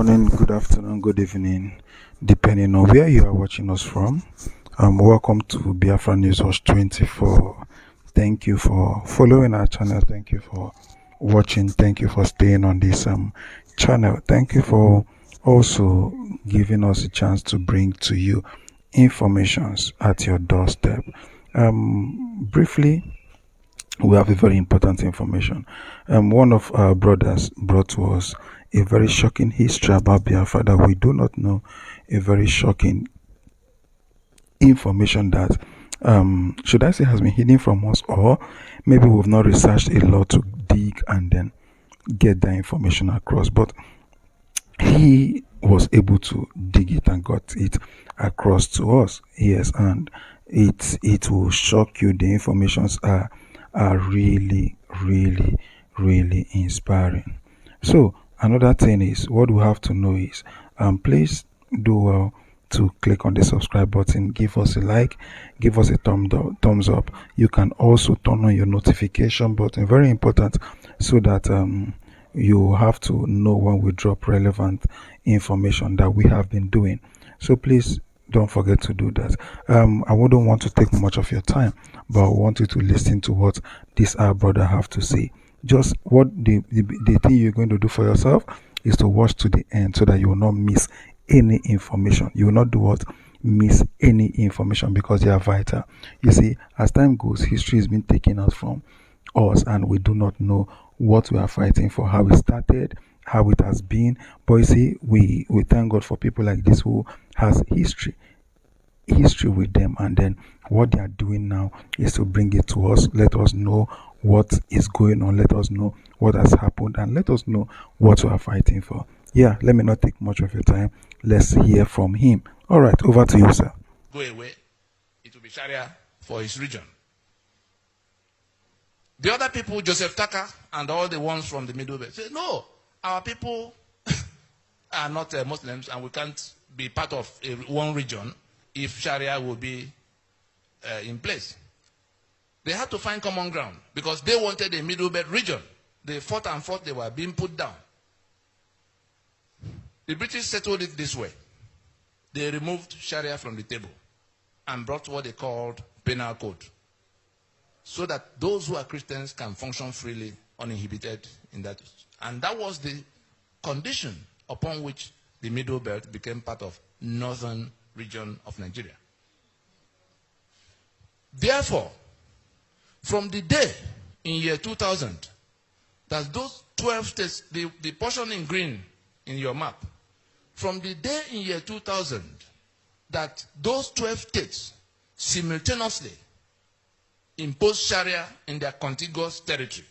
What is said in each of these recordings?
Morning, good afternoon, good evening, depending on where you are watching us from. Welcome to Biafra News Watch 24. Thank you for following our channel. Thank you for watching. Thank you for staying on this channel. Thank you for also giving us a chance to bring to you informations at your doorstep. Briefly, we have a very important information. One of our brothers brought to us a very shocking history about Biafra that we do not know, a very shocking information that, should I say, has been hidden from us, or maybe we've not researched a lot to dig and then get that information across. But he was able to dig it and got it across to us. Yes, and it will shock you. The informations are really, really, really inspiring. So another thing is, what we have to know is, please do well to click on the subscribe button, give us a like, give us a thumbs up. You can also turn on your notification button, very important, so that you have to know when we drop relevant information that we have been doing. So please don't forget to do that. I wouldn't want to take much of your time, but I want you to listen to what this our brother have to say. Just what the thing you're going to do for yourself is to watch to the end, so that you will not miss any information. You will not do what? Miss any information, because they are vital. You see, as time goes, history is being taken out from us, and we do not know what we are fighting for, how it started, how it has been. But you see, we thank God for people like this who has history with them, and then what they are doing now is to bring it to us, let us know what is going on, let us know what has happened, and let us know what we are fighting for. Yeah, let me not take much of your time. Let's hear from him. All right, over to you, sir. Go away, it will be Sharia for his region. The other people, Joseph Tucker and all the ones from the Middle Belt, say, no, our people are not Muslims, and we can't be part of one region if Sharia will be in place. They had to find common ground, because they wanted a Middle Belt region. They fought and fought, they were being put down. The British settled it this way. They removed Sharia from the table and brought what they called penal code, so that those who are Christians can function freely, uninhibited in that. And that was the condition upon which the Middle Belt became part of northern region of Nigeria. Therefore, from the day in year 2000 that those 12 states, the portion in green in your map, from the day in year 2000 that those 12 states simultaneously imposed Sharia in their contiguous territory,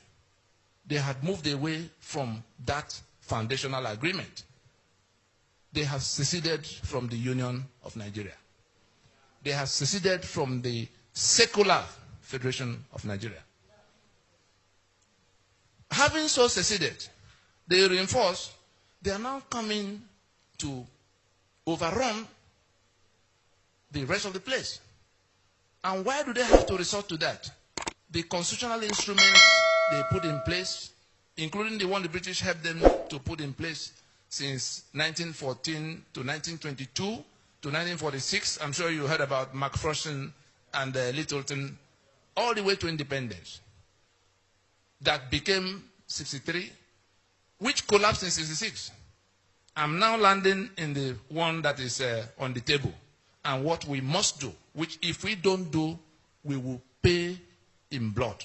they had moved away from that foundational agreement. They have seceded from the Union of Nigeria. They have seceded from the secular Federation of Nigeria. Having so seceded, they reinforce, they are now coming to overrun the rest of the place. And why do they have to resort to that? The constitutional instruments they put in place, including the one the British helped them to put in place since 1914 to 1922 to 1946. I'm sure you heard about McPherson and Littleton, all the way to independence. That became 63, which collapsed in 66. I'm now landing in the one that is on the table. And what we must do, which if we don't do, we will pay in blood.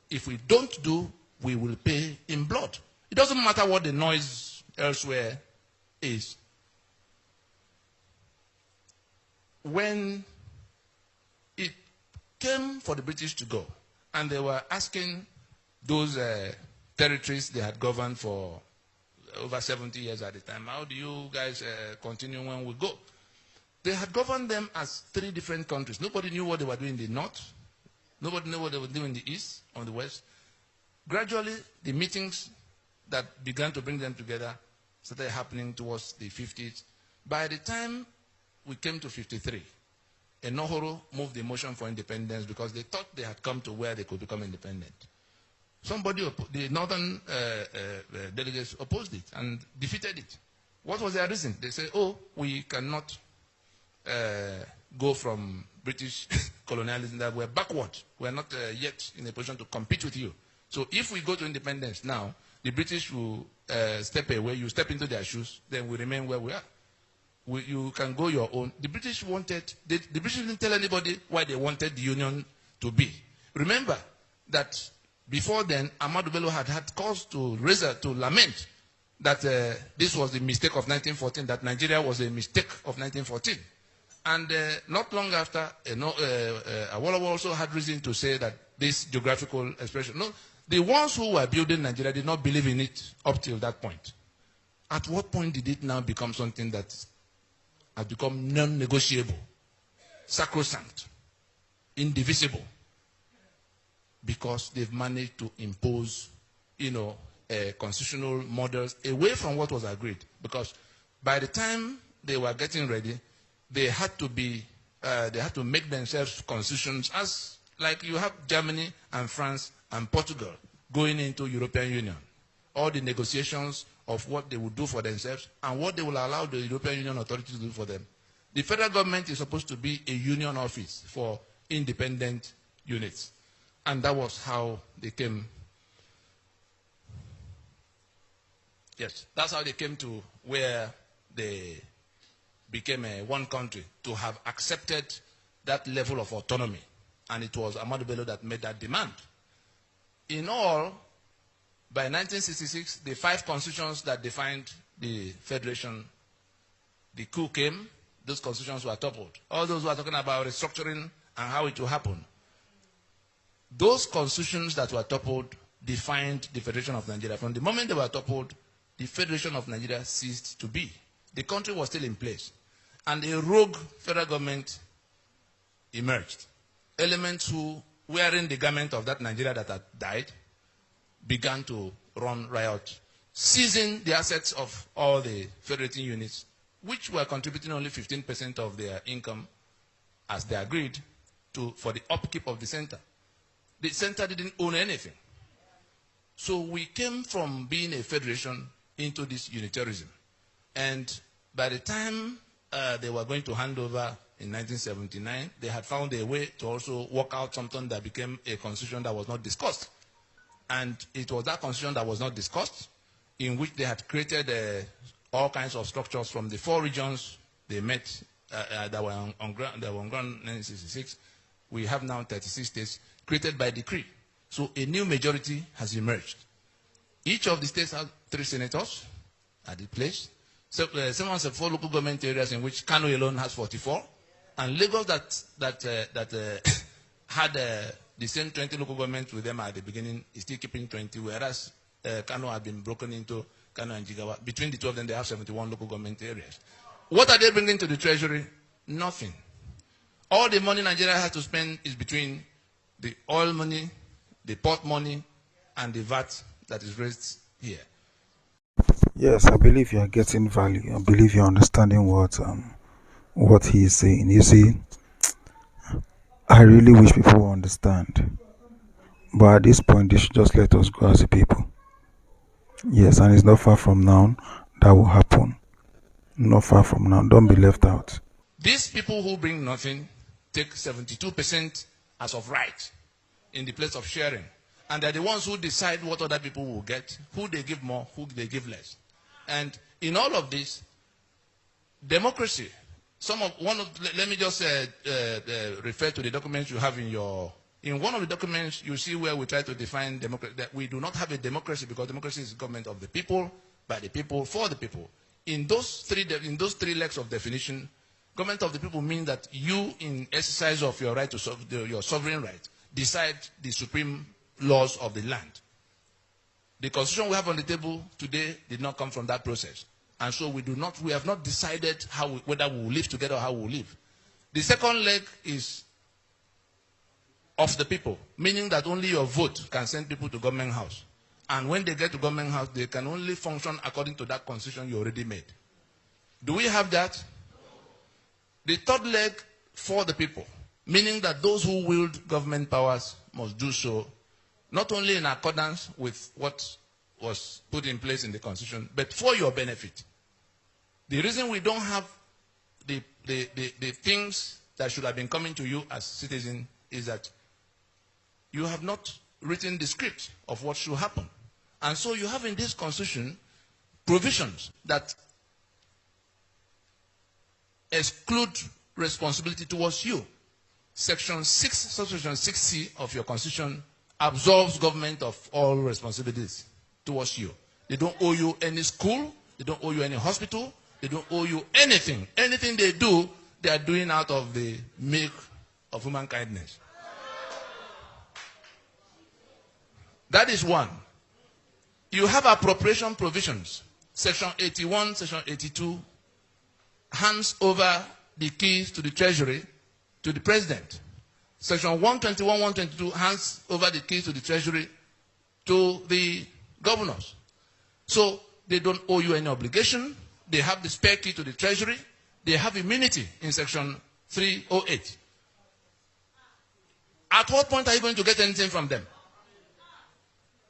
If we don't do, we will pay in blood. It doesn't matter what the noise elsewhere is. When it came for the British to go, and they were asking those territories they had governed for over 70 years at the time, how do you guys continue when we go? They had governed them as 3 different countries. Nobody knew what they were doing in the north. Nobody knew what they were doing in the east, on the west. Gradually, the meetings that began to bring them together started happening towards the 50s. By the time we came to 53, Enohoro moved the motion for independence because they thought they had come to where they could become independent. The northern delegates opposed it and defeated it. What was their reason? They say, oh, we cannot go from British colonialism, that we're backward. We're not yet in a position to compete with you. So if we go to independence now, the British will step away, you step into their shoes, then we remain where we are. You can go your own. The British the British didn't tell anybody why they wanted the Union to be. Remember that before then, Ahmadu Bello had cause to lament that this was the mistake of 1914, that Nigeria was a mistake of 1914. And not long after, Awolowo also had reason to say that this geographical expression, no, the ones who were building Nigeria did not believe in it up till that point. At what point did it now become something that has become non-negotiable, sacrosanct, indivisible? Because they've managed to impose, constitutional models away from what was agreed. Because by the time they were getting ready, they had to make themselves constitutions, as like you have Germany and France and Portugal going into European Union. All the negotiations of what they would do for themselves and what they will allow the European Union authorities to do for them. The federal government is supposed to be a union office for independent units. And that was how they came. Yes, that's how they came to where they became one country, to have accepted that level of autonomy. And it was Ahmadu Bello that made that demand. In all, by 1966, the 5 constitutions that defined the federation, the coup came, those constitutions were toppled. All those who are talking about restructuring and how it will happen, those constitutions that were toppled defined the Federation of Nigeria. From the moment they were toppled, the Federation of Nigeria ceased to be. The country was still in place. And a rogue federal government emerged. Elements who, wearing the garment of that Nigeria that had died, began to run riot, seizing the assets of all the federating units, which were contributing only 15% of their income, as they agreed, for the upkeep of the center. The center didn't own anything. So we came from being a federation into this unitarism. And by the time they were going to hand over in 1979, they had found a way to also work out something that became a constitution that was not discussed. And it was that constitution that was not discussed, in which they had created all kinds of structures from the 4 regions they met that were on ground in 1966. We have now 36 states created by decree. So a new majority has emerged. Each of the states has 3 senators at the place. So someone said 4 local government areas, in which Kano alone has 44, and Lagos that had the same 20 local governments with them at the beginning is still keeping 20, whereas Kano had been broken into Kano and Jigawa. Between the 2 of them, they have 71 local government areas. What are they bringing to the treasury? Nothing. All the money Nigeria has to spend is between the oil money, the port money, and the VAT that is raised here. Yes, I believe you are getting value. I believe you're understanding what he is saying. You see, I really wish people will understand. But at this point, they should just let us go as a people. Yes, and it's not far from now that will happen. Not far from now. Don't be left out. These people who bring nothing take 72% as of right in the place of sharing. And they're the ones who decide what other people will get, who they give more, who they give less. And in all of this, democracy, let me just refer to the documents you have in one of the documents, you see where we try to define democracy, that we do not have a democracy because democracy is government of the people, by the people, for the people. In those three legs of definition, government of the people means that you, in exercise of your right to your sovereign right, decide the supreme laws of the land. The constitution we have on the table today did not come from that process. And so we have not decided whether we will live together or how we will live. The second leg is of the people, meaning that only your vote can send people to government house. And when they get to government house, they can only function according to that constitution you already made. Do we have that? The third leg, for the people, meaning that those who wield government powers must do so not only in accordance with what was put in place in the constitution, but for your benefit. The reason we don't have the things that should have been coming to you as citizens is that you have not written the script of what should happen. And so you have in this constitution provisions that exclude responsibility towards you. Section 6, subsection 6C of your constitution absolves government of all responsibilities towards you. They don't owe you any school, they don't owe you any hospital, they don't owe you anything. Anything they do, they are doing out of the milk of human kindness. That is one. You have appropriation provisions. Section 81, section 82 hands over the keys to the treasury to the president. Section 121, 122 hands over the keys to the treasury to the governors. So they don't owe you any obligation. They have the spare key to the treasury. They have immunity in section 308. At what point are you going to get anything from them?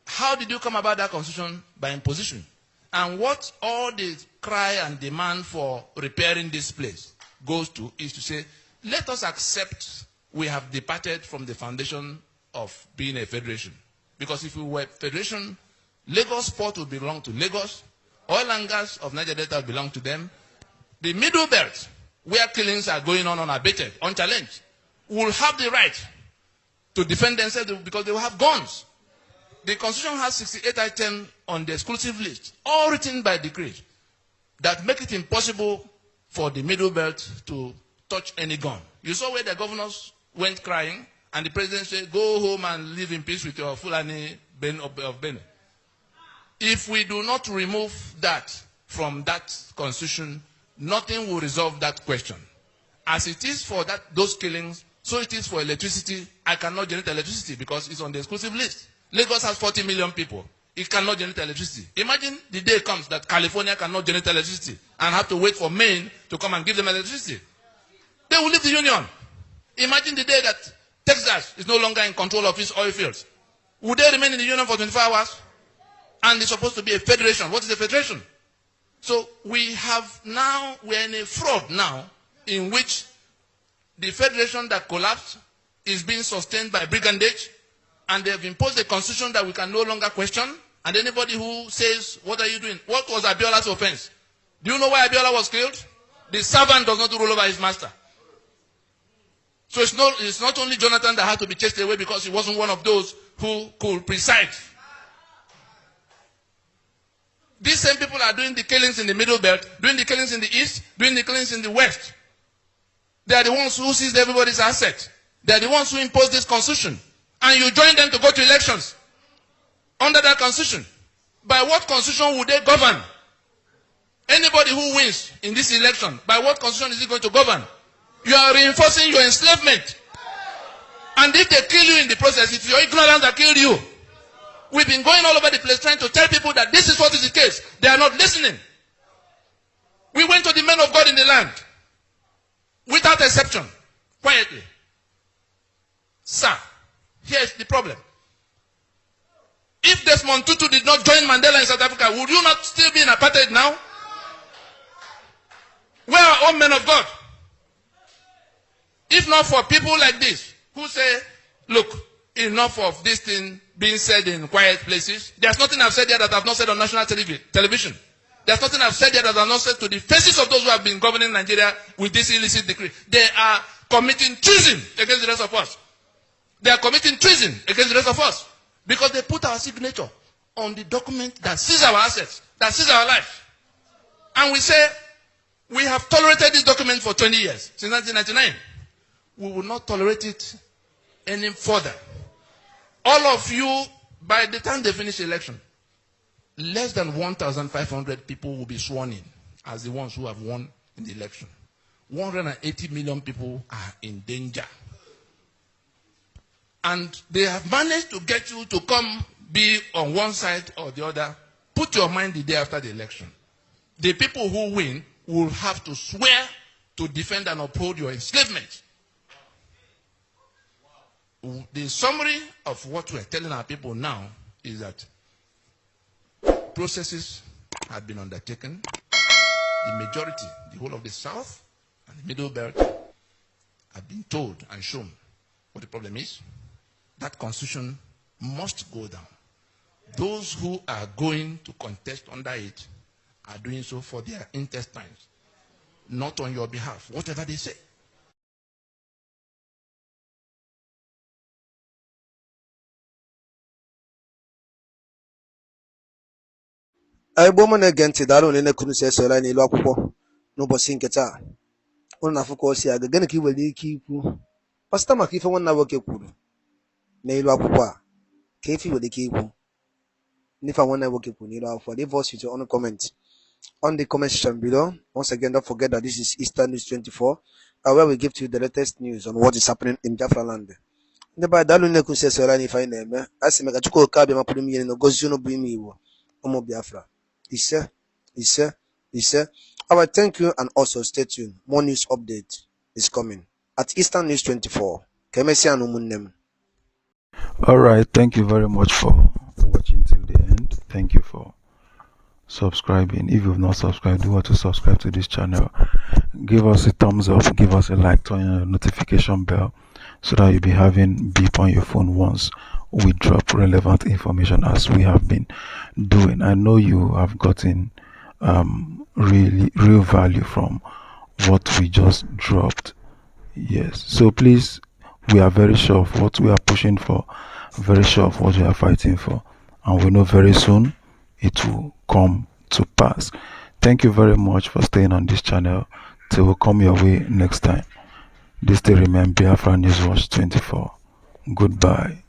How did you come about that constitution? By imposition. And what all the cry and demand for repairing this place goes to is to say, let us accept we have departed from the foundation of being a federation. Because if we were a federation, Lagos Port would belong to Lagos, oil and gas of Niger Delta would belong to them. The middle belt, where killings are going on unabated, unchallenged, will have the right to defend themselves because they will have guns. The Constitution has 68 items on the exclusive list, all written by decree, that make it impossible for the middle belt to touch any gun. You saw where the governors went crying, and the president said, go home and live in peace with your Fulani of Benin. If we do not remove that from that constitution, nothing will resolve that question. As it is for those killings, so it is for electricity. I cannot generate electricity because it's on the exclusive list. Lagos has 40 million people. It cannot generate electricity. Imagine the day comes that California cannot generate electricity and have to wait for Maine to come and give them electricity. They will leave the union. Imagine the day that Texas is no longer in control of its oil fields. Would they remain in the union for 24 hours? And it's supposed to be a federation. What is a federation? So we are in a fraud now in which the federation that collapsed is being sustained by brigandage, and they have imposed a constitution that we can no longer question. And anybody who says, what are you doing? What was Abiola's offense? Do you know why Abiola was killed? The servant does not rule over his master. So it's not only Jonathan that had to be chased away because he wasn't one of those who could preside. These same people are doing the killings in the middle belt, doing the killings in the east, doing the killings in the west. They are the ones who seized everybody's asset. They are the ones who imposed this constitution. And you join them to go to elections under that constitution. By what constitution would they govern? Anybody who wins in this election, by what constitution is he going to govern? You are reinforcing your enslavement. And if they kill you in the process, it's your ignorance that killed you. We've been going all over the place trying to tell people that this is what is the case. They are not listening. We went to the men of God in the land, without exception, quietly. Sir, here's the problem. If Desmond Tutu did not join Mandela in South Africa, would you not still be in apartheid now? Where are all men of God? If not for people like this, who say, look, enough of this thing being said in quiet places. There's nothing I've said here that I've not said on national television. There's nothing I've said here that I've not said to the faces of those who have been governing Nigeria with this illicit decree. They are committing treason against the rest of us. They are committing treason against the rest of us. Because they put our signature on the document that sees our assets, that sees our life. And we say, we have tolerated this document for 20 years, since 1999. We will not tolerate it any further. All of you, by the time they finish the election, less than 1,500 people will be sworn in as the ones who have won in the election. 180 million people are in danger. And they have managed to get you to come be on one side or the other. Put your mind the day after the election. The people who win will have to swear to defend and uphold your enslavement. The summary of what we're telling our people now is that processes have been undertaken. the majority, the whole of the South and the Middle Belt, have been told and shown what the problem is. That constitution must go down. Those who are going to contest under it are doing so for their intestines, not on your behalf, whatever they say. Igbo m na-ege ntị, daalụ onye na-ekunu si esoro anyị n'elu akwụkwọ n'ụbọchị nke taa. Unu na-afụ ka o si aga, gịnị ka ị nwere ike ikwu pasịta maka ife nwanna nwoke kwuru n'elu akwụkwọ a? Ka ife nwere ike ikwu n'ife nwanna nwoke kwuru n'elu akwụkwọ? Leave us with your own comment on the comment section below. Once again, don't forget that this is Eastern News 24, where we give to you the latest news on what is happening in Biafra land. Ndị be anyị, daalụ onye na-ekunu si esoro anyị ife anyị na-eme. A sị maka Chukwu oke abịa mapụrụ m ihe na gozie unu bụ ime Igbo ụmụ Biafra. Alright, thank you, and also stay tuned. More news update is coming at Eastern News 24. All right, thank you very much for watching till the end. Thank you for subscribing. If you've not subscribed, do want to subscribe to this channel. Give us a thumbs up, give us a like, turn on the notification bell so that you'll be having beep on your phone once we drop relevant information, as we have been doing. I know you have gotten real value from what we just dropped. Yes, so please, we are very sure of what we are pushing for, very sure of what we are fighting for, and we know very soon it will come to pass. Thank you very much for staying on this channel. Till we come your way next time. This still remains Biafra News Watch 24. Goodbye.